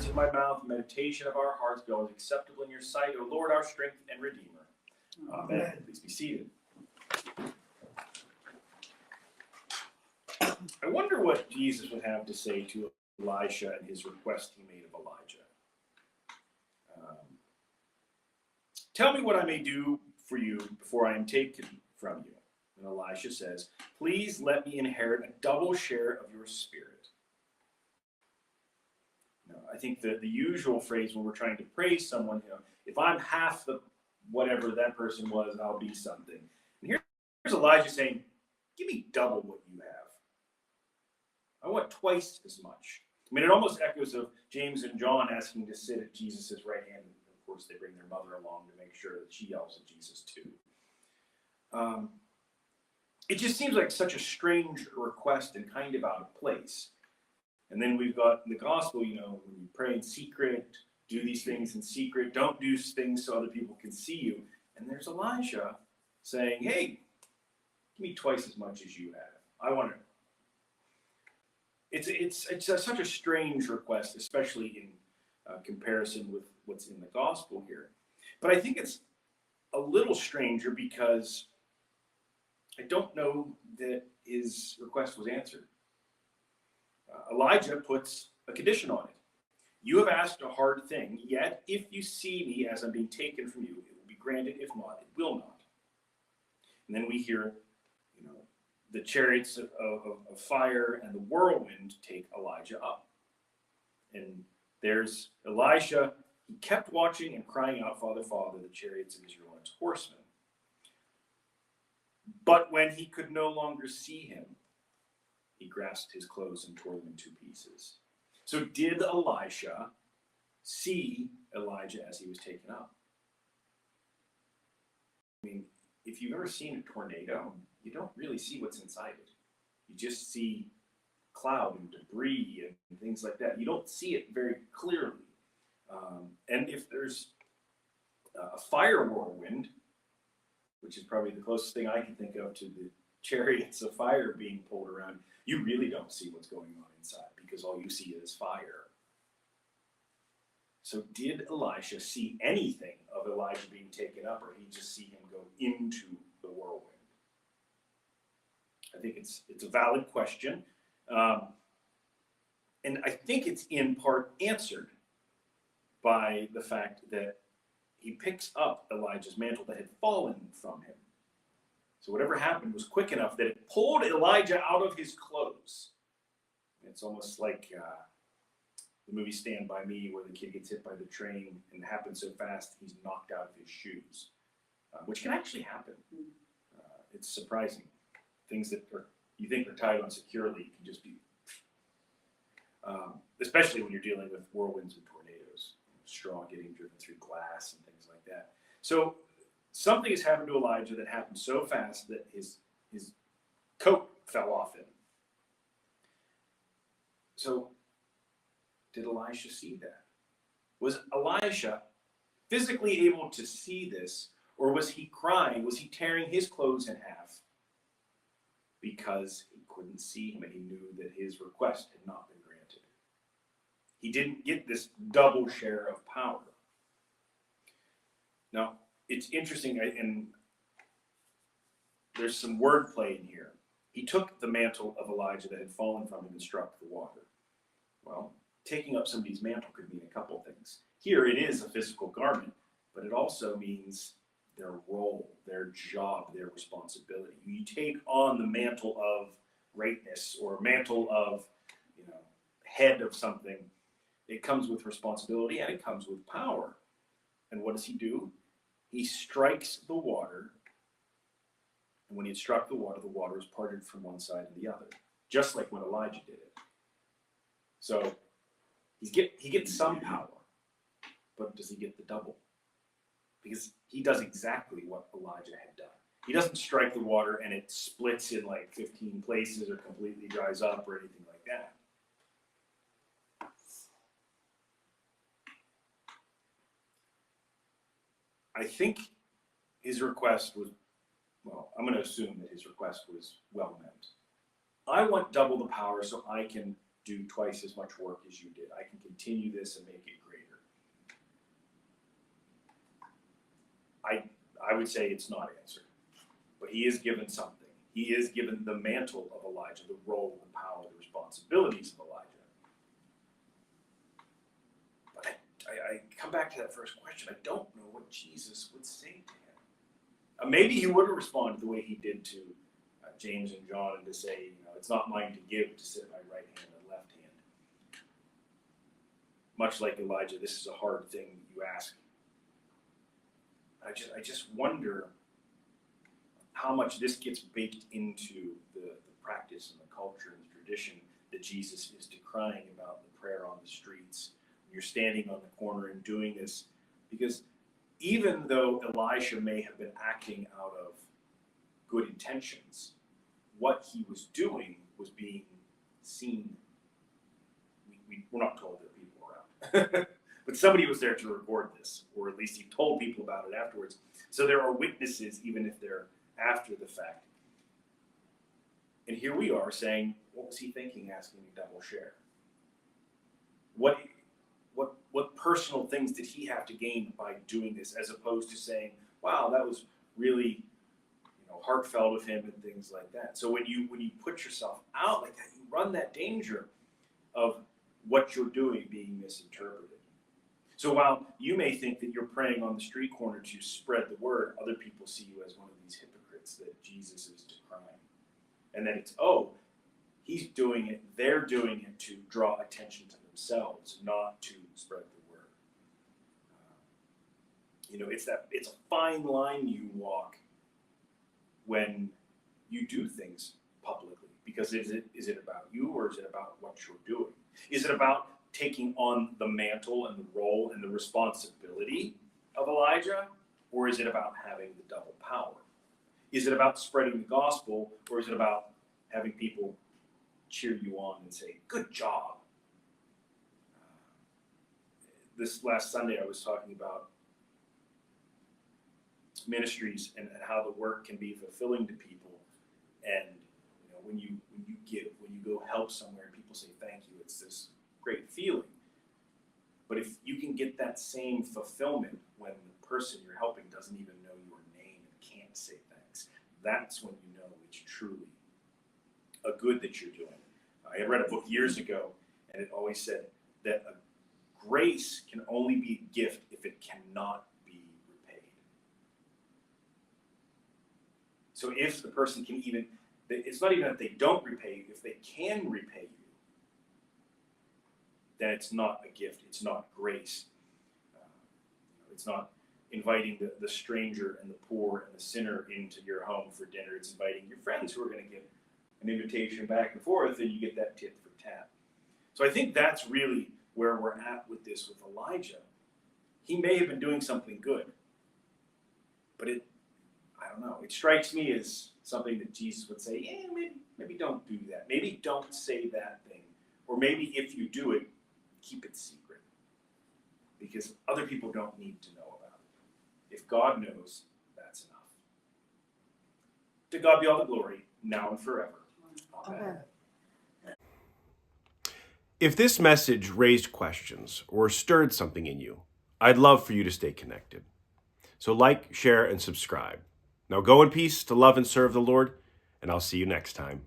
words of my mouth, the meditation of our hearts be always acceptable in your sight, O Lord, our strength and Redeemer. Amen. Please be seated. I wonder what Jesus would have to say to Elisha and his request he made of Elijah. Tell me what I may do for you before I am taken from you. And Elisha says, please let me inherit a double share of your spirit. Now, I think the usual phrase when we're trying to praise someone, if I'm half the whatever that person was, I'll be something. And here's Elijah saying, give me double what you have. I want twice as much. I mean, it almost echoes of James and John asking to sit at Jesus' right hand. Of course, they bring their mother along to make sure that she yells at Jesus too. It just seems like such a strange request and kind of out of place. And then we've got in the gospel, when you pray in secret, do these things in secret, don't do things so other people can see you. And there's Elijah saying, hey, give me twice as much as you have. I want to. It's such a strange request, especially in comparison with what's in the gospel here. But I think it's a little stranger because I don't know that his request was answered. Elijah puts a condition on it. You have asked a hard thing, yet if you see me as I'm being taken from you, it will be granted. If not, it will not. And then we hear, the chariots of fire and the whirlwind take Elijah up. And there's Elisha. He kept watching and crying out, Father, Father, the chariots of Israel and its horsemen. But when he could no longer see him, he grasped his clothes and tore them in two pieces. So did Elisha see Elijah as he was taken up? I mean, if you've ever seen a tornado, you don't really see what's inside it. You just see cloud and debris and things like that. You don't see it very clearly. And if there's a fire whirlwind, which is probably the closest thing I can think of to the chariots of fire being pulled around, you really don't see what's going on inside because all you see is fire. So did Elisha see anything of Elijah being taken up, or did he just see him go into the whirlwind? I think it's a valid question. And I think it's in part answered by the fact that he picks up Elijah's mantle that had fallen from him. So whatever happened was quick enough that it pulled Elijah out of his clothes. It's almost like the movie Stand By Me, where the kid gets hit by the train and it happens so fast he's knocked out of his shoes, which can actually happen. It's surprising. Things that you think are tied on securely can just be, especially when you're dealing with whirlwinds and tornadoes, straw getting driven through glass and things like that. So something has happened to Elijah that happened so fast that his coat fell off him. So did Elisha see that? Was Elisha physically able to see this, or was he crying? Was he tearing his clothes in half because he couldn't see him and he knew that his request had not been granted? He didn't get this double share of power. Now, it's interesting, and there's some wordplay in here. He took the mantle of Elijah that had fallen from him and struck the water. Well, taking up somebody's mantle could mean a couple things. Here it is a physical garment, but it also means their role, their job, their responsibility. You take on the mantle of greatness or mantle of, head of something. It comes with responsibility and it comes with power. And what does he do? He strikes the water. And when he had struck the water is parted from one side to the other, just like when Elijah did it. So he gets some power, but does he get the double? Because he does exactly what Elijah had done. He doesn't strike the water and it splits in like 15 places or completely dries up or anything like that. I think his request was, well, I'm going to assume that his request was well meant. I want double the power so I can do twice as much work as you did. I can continue this and make it greater. I would say it's not answered. But he is given something. He is given the mantle of Elijah, the role, the power, the responsibilities of Elijah. But I come back to that first question. I don't know what Jesus would say to him. Maybe he would have responded the way he did to James and John, and to say, it's not mine to give, to sit at my right hand and left hand. Much like Elijah, this is a hard thing you ask. I just wonder how much this gets baked into the practice and the culture and the tradition that Jesus is decrying about the prayer on the streets. You're standing on the corner and doing this, because even though Elisha may have been acting out of good intentions, what he was doing was being seen. We're not told there are people around. But somebody was there to record this, or at least he told people about it afterwards. So there are witnesses, even if they're after the fact. And here we are saying, what was he thinking, asking a double share? What personal things did he have to gain by doing this, as opposed to saying, wow, that was really heartfelt of him and things like that. So when you put yourself out like that, you run that danger of what you're doing being misinterpreted. So while you may think that you're praying on the street corner to spread the word, other people see you as one of these hypocrites that Jesus is decrying. And then it's, he's doing it, they're doing it to draw attention to themselves, not to spread the word. It's a fine line you walk when you do things publicly, because is it about you, or is it about what you're doing? Is it about taking on the mantle and the role and the responsibility of Elijah, or is it about having the double power? Is it about spreading the gospel, or is it about having people cheer you on and say, good job? This last Sunday I was talking about ministries and how the work can be fulfilling to people. And when you give, when you go help somewhere and people say thank you, it's this great feeling. But if you can get that same fulfillment when the person you're helping doesn't even know your name and can't say thanks, that's when you know it's truly a good that you're doing. I had read a book years ago, and it always said that a grace can only be a gift if it cannot be repaid. So if the person can even, it's not even that they don't repay you, if they can repay you, then it's not a gift, it's not grace. It's not inviting the stranger and the poor and the sinner into your home for dinner. It's inviting your friends who are going to give an invitation back and forth, and you get that tit for tat. So I think that's really where we're at with this with Elijah. He may have been doing something good, but I don't know, it strikes me as something that Jesus would say, yeah, maybe don't do that. Maybe don't say that thing. Or maybe if you do it, keep it secret. Because other people don't need to know about it. If God knows, that's enough. To God be all the glory, now and forever. Amen. If this message raised questions or stirred something in you, I'd love for you to stay connected. So like, share, and subscribe. Now go in peace to love and serve the Lord, and I'll see you next time.